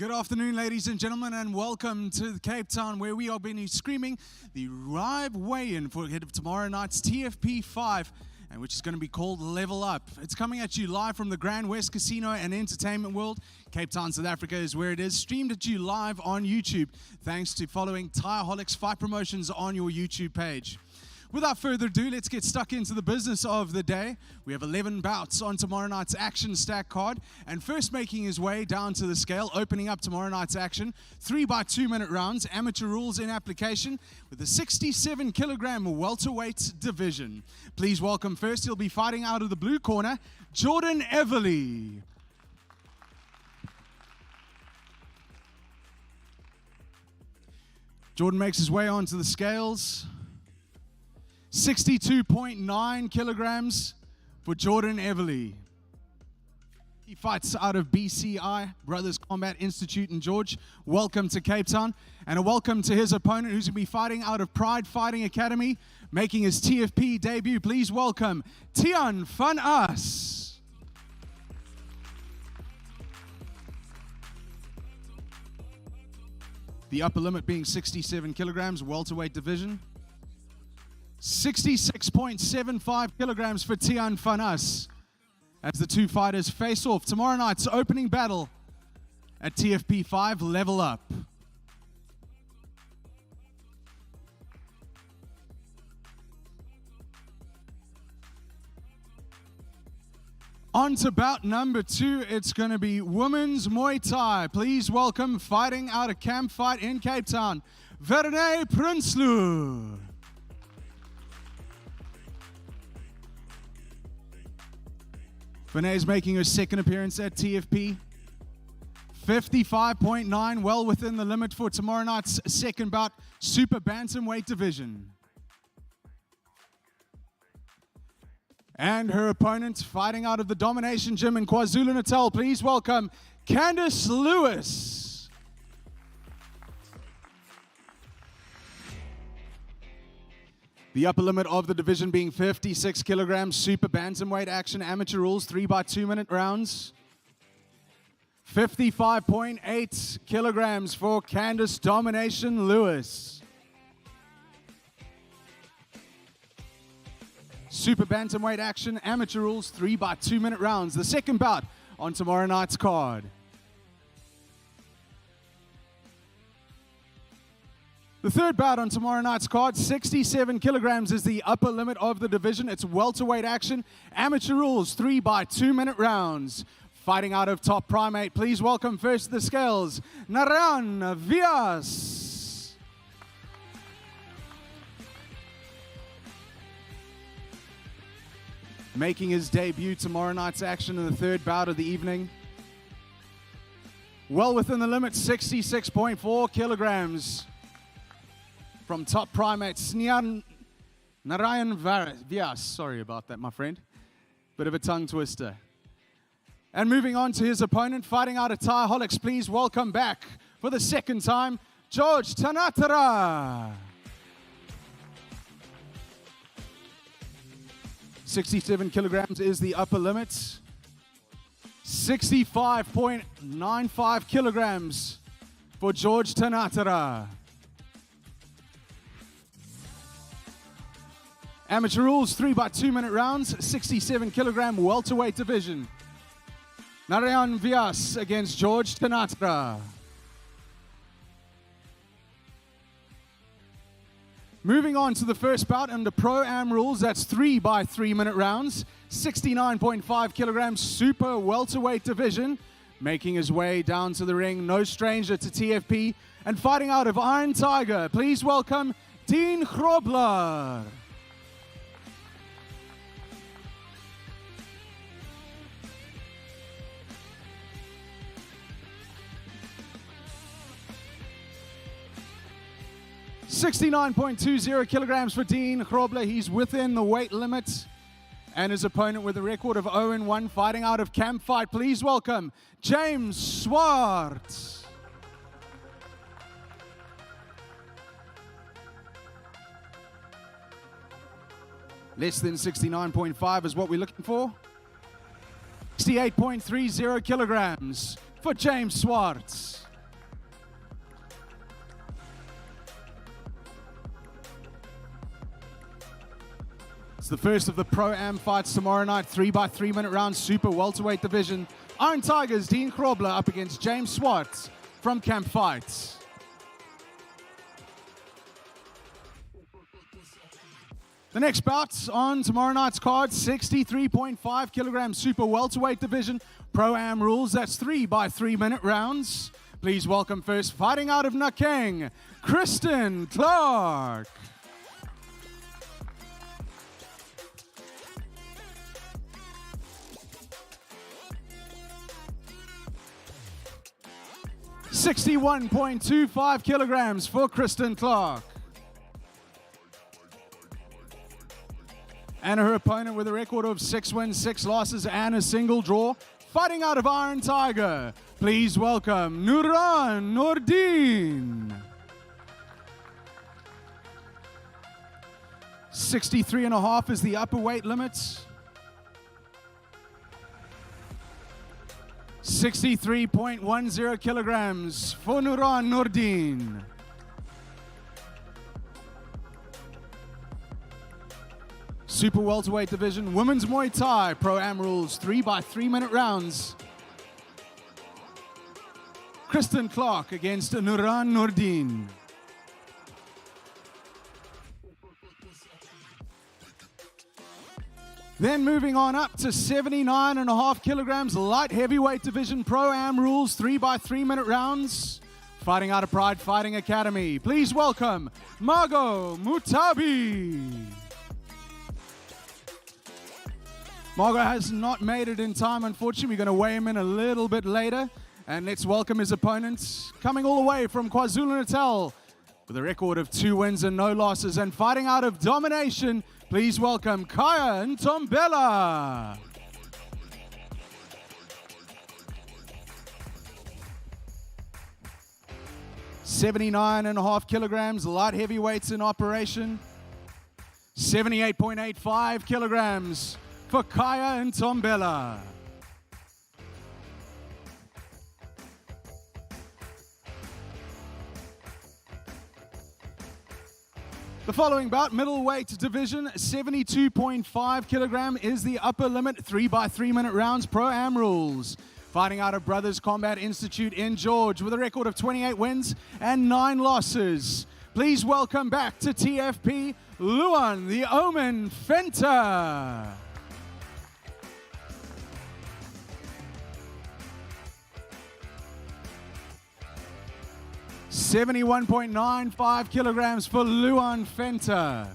Good afternoon, ladies and gentlemen, and welcome to Cape Town, where we are being screaming the live weigh-in for ahead of tomorrow night's TFP 5, and which is going to be called Level Up. It's coming at you live from the Grand West Casino and Entertainment World. Cape Town, South Africa is where it is, streamed at you live on YouTube, thanks to following Thaiholics Fight Promotions on your YouTube page. Without further ado, let's get stuck into the business of the day. We have 11 bouts on tomorrow night's action stack card, and first making his way down to the scale, opening up tomorrow night's action, 3 by 2 minute rounds, amateur rules in application, with the 67 kilogram welterweight division. Please welcome first, he'll be fighting out of the blue corner, Jordan Everly. Jordan makes his way onto the scales. 62.9 kilograms for Jordan Everly. He fights out of BCI, Brothers Combat Institute in George. Welcome to Cape Town. And a welcome to his opponent, who's going to be fighting out of Pride Fighting Academy, making his TFP debut. Please welcome Tian Van As. The upper limit being 67 kilograms, welterweight division. 66.75 kilograms for Tian Van As as the two fighters face off. Tomorrow night's opening battle at TFP 5, Level Up. On to bout number 2, it's going to be women's Muay Thai. Please welcome, fighting out of Camp Fight in Cape Town, Verne Prinsloo. Verne is making her second appearance at TFP. 55.9, well within the limit for tomorrow night's second bout, super bantamweight division. And her opponent, fighting out of the Domination Gym in KwaZulu-Natal. Please welcome Candice Lewis. The upper limit of the division being 56 kilograms, super bantamweight action, amateur rules, 3 by 2 minute rounds. 55.8 kilograms for Candice Domination Lewis. Super bantamweight action, amateur rules, 3 by 2 minute rounds. The second bout on tomorrow night's card. The third bout on tomorrow night's card, 67 kilograms is the upper limit of the division. It's welterweight action, amateur rules, 3 by 2 minute rounds. Fighting out of Top Primate, please welcome first to the scales, Narayan Vias. Making his debut tomorrow night's action in the third bout of the evening. Well within the limit, 66.4 kilograms. From Top Primates, Narayan Vias. Sorry about that, my friend. Bit of a tongue twister. And moving on to his opponent, fighting out of Thaiholics, please welcome back for the second time, George Tanatara. 67 kilograms is the upper limit. 65.95 kilograms for George Tanatara. Amateur rules, 3 by 2 minute rounds, 67 kilogram welterweight division. Narayan Vias against George Tanatra. Moving on to the first bout under Pro-Am rules, that's 3 by 3 minute rounds, 69.5 kilograms super welterweight division. Making his way down to the ring, no stranger to TFP, and fighting out of Iron Tiger, please welcome Dean Grobler. $69.20 kilograms for Dean Grobler. He's within the weight limit. And his opponent with a record of 0-1, fighting out of Camp Fight. Please welcome James Swart. Less than 69.5 is what we're looking for. 68.30 kilograms for James Swart. It's the first of the Pro-Am fights tomorrow night, 3x3 minute round super welterweight division. Iron Tigers, Dean Krobler up against James Swart from Camp Fights. The next bout on tomorrow night's card, 63.5 kilogram super welterweight division. Pro-Am rules, that's 3x3 minute rounds. Please welcome first, fighting out of Nakeng, Kristen Clark. $61.25 kilograms for Kristen Clark. And her opponent with a record of 6 wins, 6 losses, and a single draw, fighting out of Iron Tiger. Please welcome Nuran Nordin. 63.5 is the upper weight limit. 63.10 kilograms for Nuran Nordin. Super welterweight division, women's Muay Thai, Pro-Am rules, 3x3 minute rounds. Kristen Clark against Nuran Nordin. Then moving on up to 79.5 kilograms, light heavyweight division, Pro-Am rules, 3x3 minute rounds. Fighting out of Pride Fighting Academy, please welcome Margot Mutabi. Margot has not made it in time, unfortunately. We're going to weigh him in a little bit later. And let's welcome his opponent, coming all the way from KwaZulu-Natal with a record of 2 wins and no losses. And fighting out of Domination, please welcome Kaya Ntombela. $79.5 kilograms, light heavyweights in operation. 78.85 kilograms for Kaya Ntombela. The following bout, middleweight division, 72.5 kilogram is the upper limit, 3x3 minute rounds, Pro-Am rules. Fighting out of Brothers Combat Institute in George with a record of 28 wins and 9 losses. Please welcome back to TFP, Luan the Omen Fenter. $71.95 kilograms for Luan Fenter.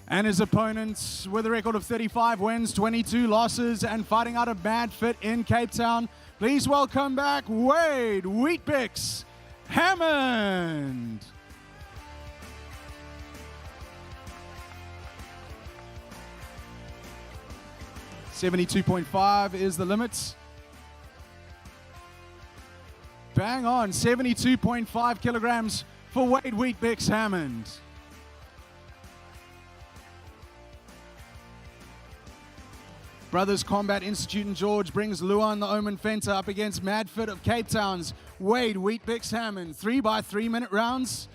And his opponent with a record of 35 wins, 22 losses, and fighting out of Mad Fit in Cape Town. Please welcome back Wade Wheatbix Hammond. $72.5 is the limit. Bang on, 72.5 kilograms for Wade Wheatbix Hammond. Brothers Combat Institute in George brings Luan the Omen Fenter up against Mad Fit of Cape Town's Wade Wheatbix Hammond. 3x3 minute rounds,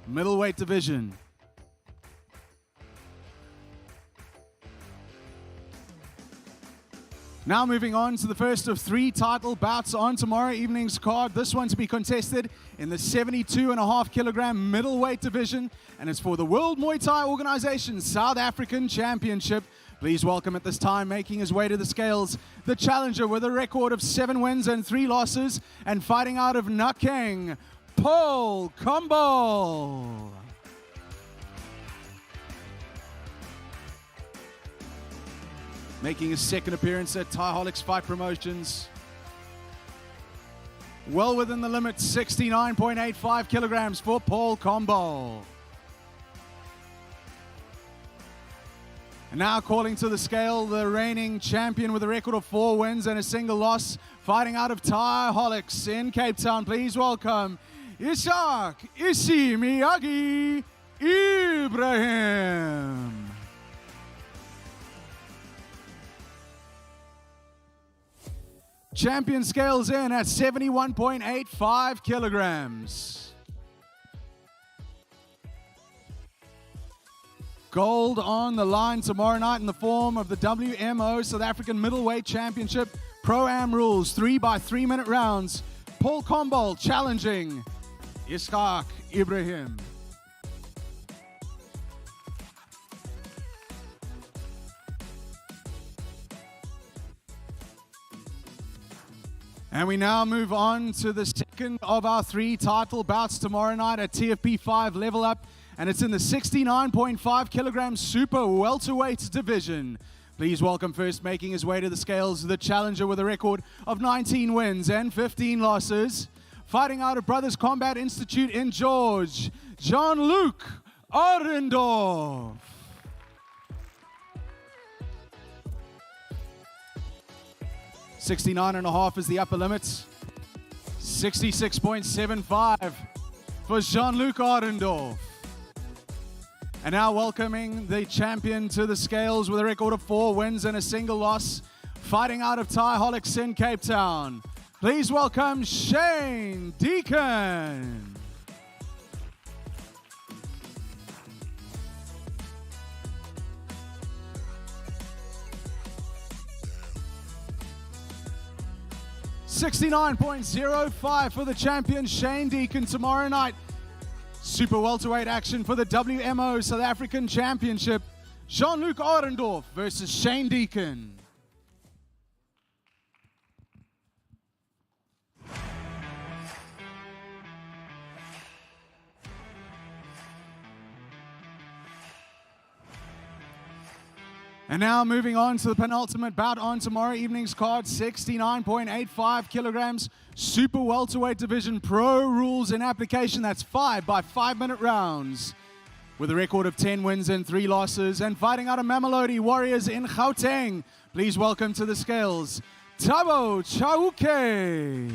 middleweight division. Now moving on to the first of 3 title bouts on tomorrow evening's card. This one to be contested in the 72.5 kilogram middleweight division, and it's for the World Muay Thai Organization South African Championship. Please welcome at this time, making his way to the scales, the challenger with a record of 7 wins and 3 losses, and fighting out of Nakeng, Paul Kumbal. Making his second appearance at Thaiholics Fight Promotions. Well within the limit, 69.85 kilograms for Paul Kumbal. And now calling to the scale, the reigning champion with a record of 4 wins and a single loss, fighting out of Thaiholics in Cape Town. Please welcome Ishak Ishi Miyagi Ibrahim. Champion scales in at 71.85 kilograms. gold on the line tomorrow night in the form of the WMO South African Middleweight Championship. Pro-Am rules, 3 by 3 minute rounds. Paul Combal challenging Ishaq Ibrahim. And we now move on to the second of our 3 title bouts tomorrow night at TFP 5 Level Up. And it's in the 69.5 kilogram super welterweight division. Please welcome first making his way to the scales, the challenger with a record of 19 wins and 15 losses. Fighting out of Brothers Combat Institute in George, Jean-Luc Arendorf. $69.5 is the upper limit. 66.75 for Jean-Luc Arendorf. And now welcoming the champion to the scales with a record of 4 wins and a single loss. Fighting out of Thaiholics in Cape Town. Please welcome Shane Deacon. $69.05 for the champion Shane Deacon tomorrow night. Super welterweight action for the WMO South African Championship. Jean-Luc Arendorf versus Shane Deacon. And now moving on to the penultimate bout on tomorrow evening's card, 69.85 kilograms, super welterweight division, pro rules in application. That's 5 by 5 minute rounds. With a record of 10 wins and 3 losses, and fighting out of Mamelodi Warriors in Gauteng. Please welcome to the scales, Thabo Chauke.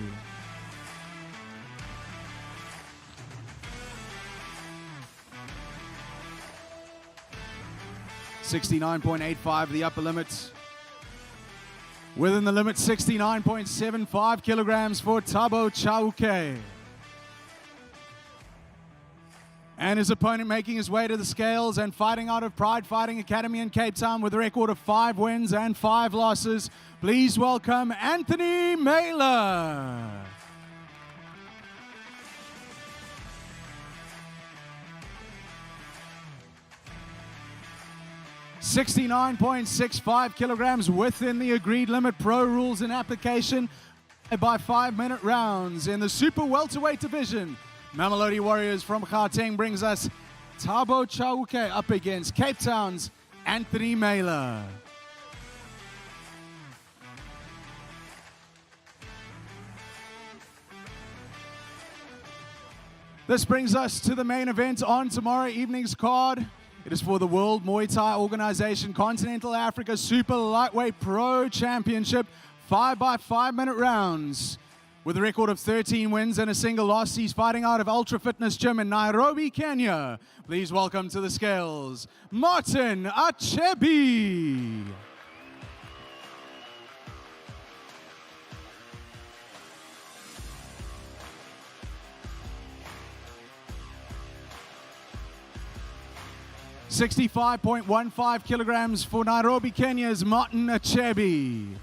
$69.85 the upper limit. Within the limit, 69.75 kilograms for Thabo Chauke. And his opponent making his way to the scales and fighting out of Pride Fighting Academy in Cape Town with a record of 5 wins and 5 losses. Please welcome Anthony Mailer. $69.65 kilograms within the agreed limit. Pro rules in application by 5 minute rounds. In the super welterweight division, Mamelodi Warriors from Gauteng brings us Thabo Chauke up against Cape Town's Anthony Mailer. This brings us to the main event on tomorrow evening's card. It is for the World Muay Thai Organization Continental Africa Super Lightweight Pro Championship, 5 by 5 minute rounds. With a record of 13 wins and a single loss, he's fighting out of Ultra Fitness Gym in Nairobi, Kenya. Please welcome to the scales, Martin Achebi. $65.15 kilograms for Nairobi, Kenya's Martin Achebi.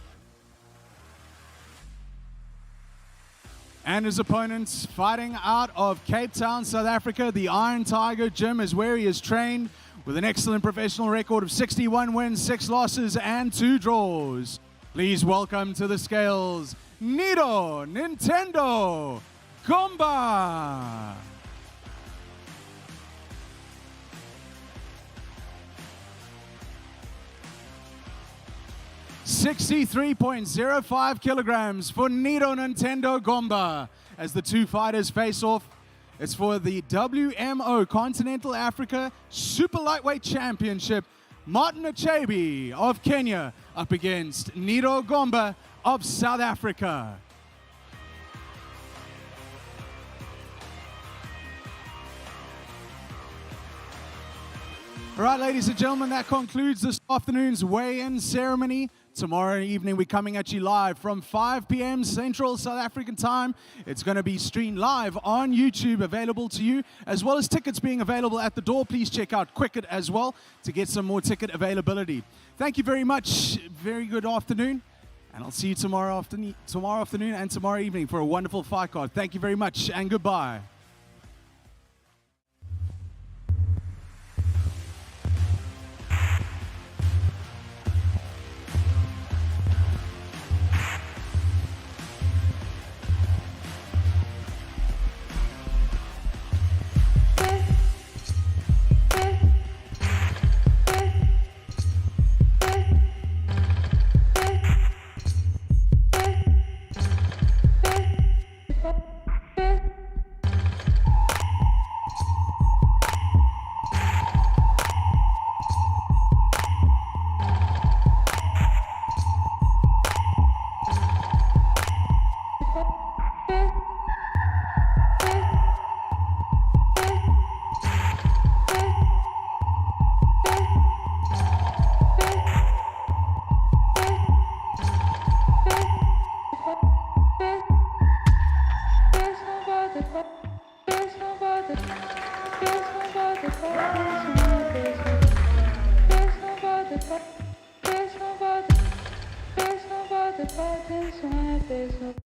And his opponents fighting out of Cape Town, South Africa. The Iron Tiger Gym is where he is trained with an excellent professional record of 61 wins, 6 losses, and 2 draws. Please welcome to the scales, Ncedo Gomba. $63.05 kilograms for Ncedo Gomba. As the two fighters face off, it's for the WMO Continental Africa Super Lightweight Championship. Martin Achebi of Kenya up against Ncedo Gomba of South Africa. All right, ladies and gentlemen, that concludes this afternoon's weigh-in ceremony. Tomorrow evening, we're coming at you live from 5 p.m. Central South African time. It's going to be streamed live on YouTube, available to you, as well as tickets being available at the door. Please check out Quicket as well to get some more ticket availability. Thank you very much. Very good afternoon. And I'll see you tomorrow afternoon and tomorrow evening for a wonderful fight card. Thank you very much and goodbye. There's no